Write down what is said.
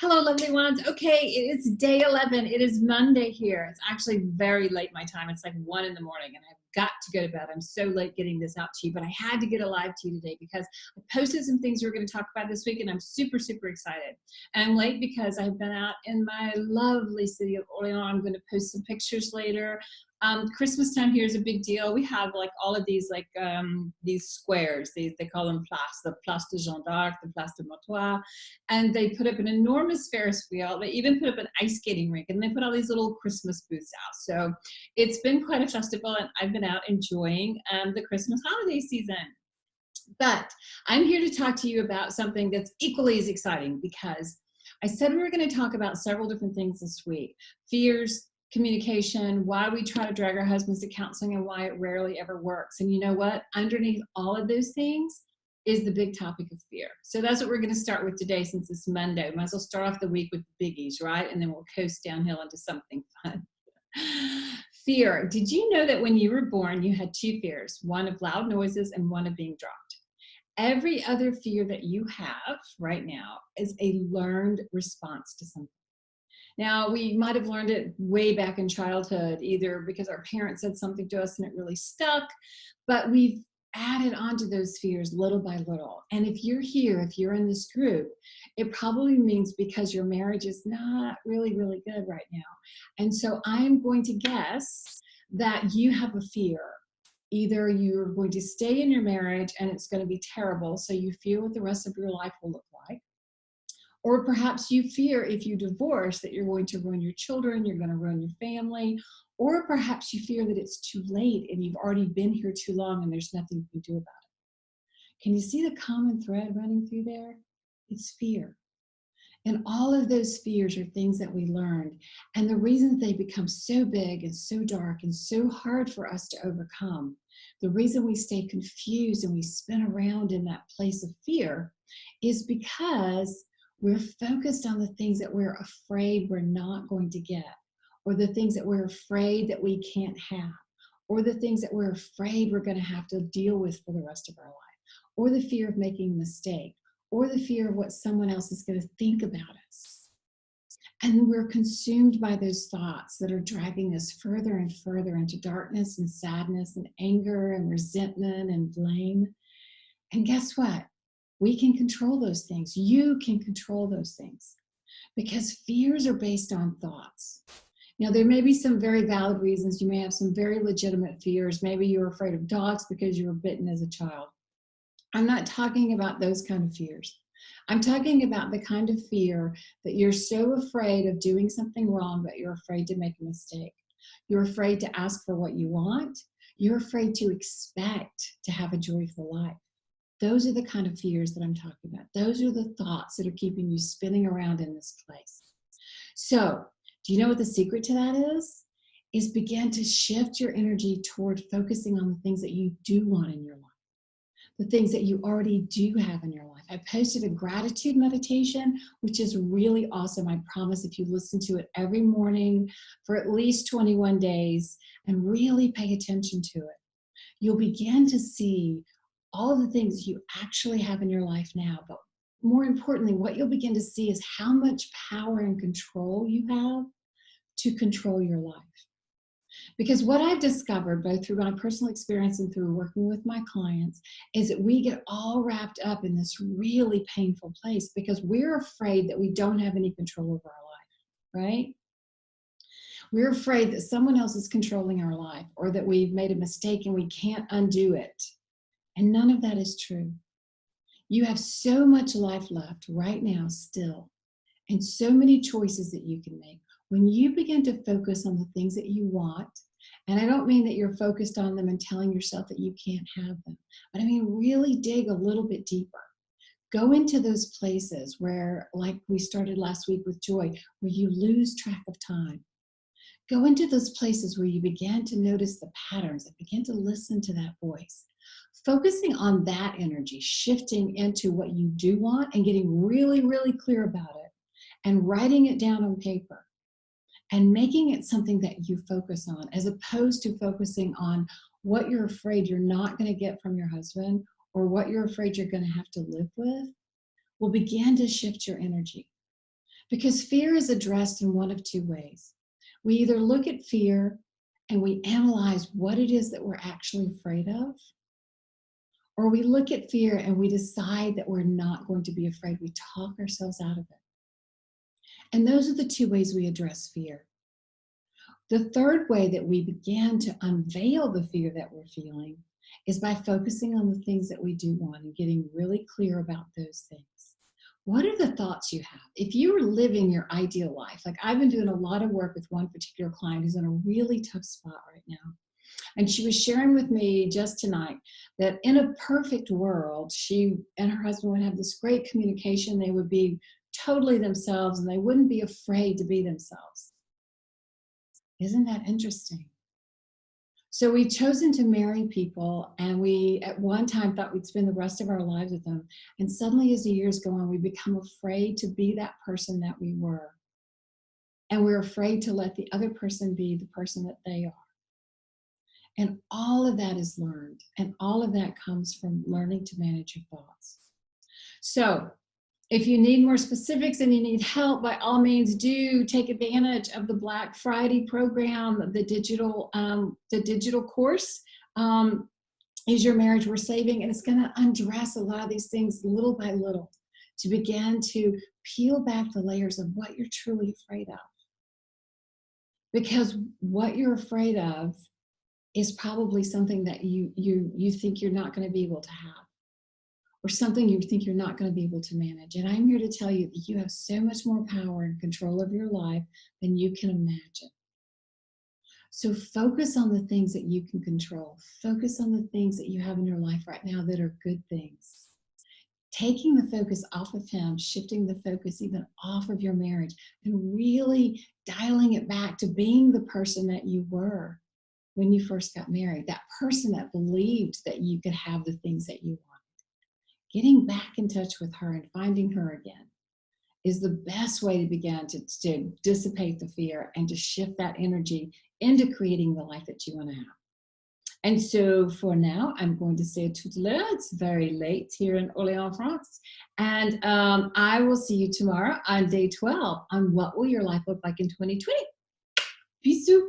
Hello, lovely ones. Okay, it is day 11. It is Monday here. It's actually very late my time. It's like 1 in the morning and I've got to go to bed. I'm so late getting this out to you, but I had to get a live to you today because I posted some things we were going to talk about this week and I'm super, super excited. And I'm late because I've been out in my lovely city of Orleans. I'm going to post some pictures later. Christmas time here is a big deal. We have like all of these these squares. They call them place, the Place de Jeanne d'Arc, the Place de Montois, and they put up an enormous Ferris wheel. They even put up an ice skating rink, and they put all these little Christmas booths out. So it's been quite a festival, and I've been out enjoying the Christmas holiday season. But I'm here to talk to you about something that's equally as exciting because I said we were going to talk about several different things this week: fears, communication, why we try to drag our husbands to counseling, and why it rarely ever works. And you know what? Underneath all of those things is the big topic of fear. So that's what we're going to start with today since it's Monday. Might as well start off the week with the biggies, right? And then we'll coast downhill into something fun. Fear. Did you know that when you were born, you had two fears, one of loud noises and one of being dropped? Every other fear that you have right now is a learned response to something. Now, we might have learned it way back in childhood, either because our parents said something to us and it really stuck, but we've added on to those fears little by little. And if you're here, if you're in this group, it probably means because your marriage is not really, really good right now. And so I'm going to guess that you have a fear. Either you're going to stay in your marriage and it's going to be terrible, so you fear what the rest of your life will look like. Or perhaps you fear if you divorce that you're going to ruin your children, you're going to ruin your family. Or perhaps you fear that it's too late and you've already been here too long and there's nothing you can do about it. Can you see the common thread running through there? It's fear. And all of those fears are things that we learned. And the reason they become so big and so dark and so hard for us to overcome, the reason we stay confused and we spin around in that place of fear is because we're focused on the things that we're afraid we're not going to get, or the things that we're afraid that we can't have, or the things that we're afraid we're going to have to deal with for the rest of our life, or the fear of making a mistake, or the fear of what someone else is going to think about us. And we're consumed by those thoughts that are dragging us further and further into darkness and sadness and anger and resentment and blame. And guess what? We can control those things. You can control those things because fears are based on thoughts. Now, there may be some very valid reasons. You may have some very legitimate fears. Maybe you're afraid of dogs because you were bitten as a child. I'm not talking about those kind of fears. I'm talking about the kind of fear that you're so afraid of doing something wrong that you're afraid to make a mistake. You're afraid to ask for what you want. You're afraid to expect to have a joyful life. Those are the kind of fears that I'm talking about. Those are the thoughts that are keeping you spinning around in this place. So, do you know what the secret to that is? Is begin to shift your energy toward focusing on the things that you do want in your life, the things that you already do have in your life. I posted a gratitude meditation, which is really awesome. I promise if you listen to it every morning for at least 21 days and really pay attention to it, you'll begin to see all the things you actually have in your life now. But more importantly, what you'll begin to see is how much power and control you have to control your life. Because what I've discovered, both through my personal experience and through working with my clients, is that we get all wrapped up in this really painful place because we're afraid that we don't have any control over our life, right? We're afraid that someone else is controlling our life or that we've made a mistake and we can't undo it. And none of that is true. You have so much life left right now still, and so many choices that you can make. When you begin to focus on the things that you want, and I don't mean that you're focused on them and telling yourself that you can't have them, but I mean really dig a little bit deeper. Go into those places where, like we started last week with joy, where you lose track of time. Go into those places where you begin to notice the patterns and begin to listen to that voice. Focusing on that energy, shifting into what you do want and getting really, really clear about it and writing it down on paper and making it something that you focus on, as opposed to focusing on what you're afraid you're not going to get from your husband or what you're afraid you're going to have to live with, will begin to shift your energy. Because fear is addressed in one of two ways. We either look at fear and we analyze what it is that we're actually afraid of, or we look at fear and we decide that we're not going to be afraid. We talk ourselves out of it. And those are the two ways we address fear. The third way that we begin to unveil the fear that we're feeling is by focusing on the things that we do want and getting really clear about those things. What are the thoughts you have? If you were living your ideal life, like I've been doing a lot of work with one particular client who's in a really tough spot right now. And she was sharing with me just tonight that in a perfect world, she and her husband would have this great communication. They would be totally themselves and they wouldn't be afraid to be themselves. Isn't that interesting? So we've chosen to marry people, and we at one time thought we'd spend the rest of our lives with them. And suddenly as the years go on, we become afraid to be that person that we were. And we're afraid to let the other person be the person that they are. And all of that is learned. And all of that comes from learning to manage your thoughts. So if you need more specifics and you need help, by all means, do take advantage of the Black Friday program, the digital course. Is Your Marriage Worth Saving? And it's going to undress a lot of these things little by little to begin to peel back the layers of what you're truly afraid of. Because what you're afraid of is probably something that you think you're not going to be able to have, or something you think you're not going to be able to manage. And I'm here to tell you that you have so much more power and control of your life than you can imagine. So focus on the things that you can control. Focus on the things that you have in your life right now that are good things. Taking the focus off of him, shifting the focus even off of your marriage, and really dialing it back to being the person that you were when you first got married, that person that believed that you could have the things that you want. Getting back in touch with her and finding her again is the best way to begin to dissipate the fear and to shift that energy into creating the life that you want to have. And so for now, I'm going to say toute l'heure. It's very late here in Orléans, France. And I will see you tomorrow on day 12 on what will your life look like in 2020. Bisous.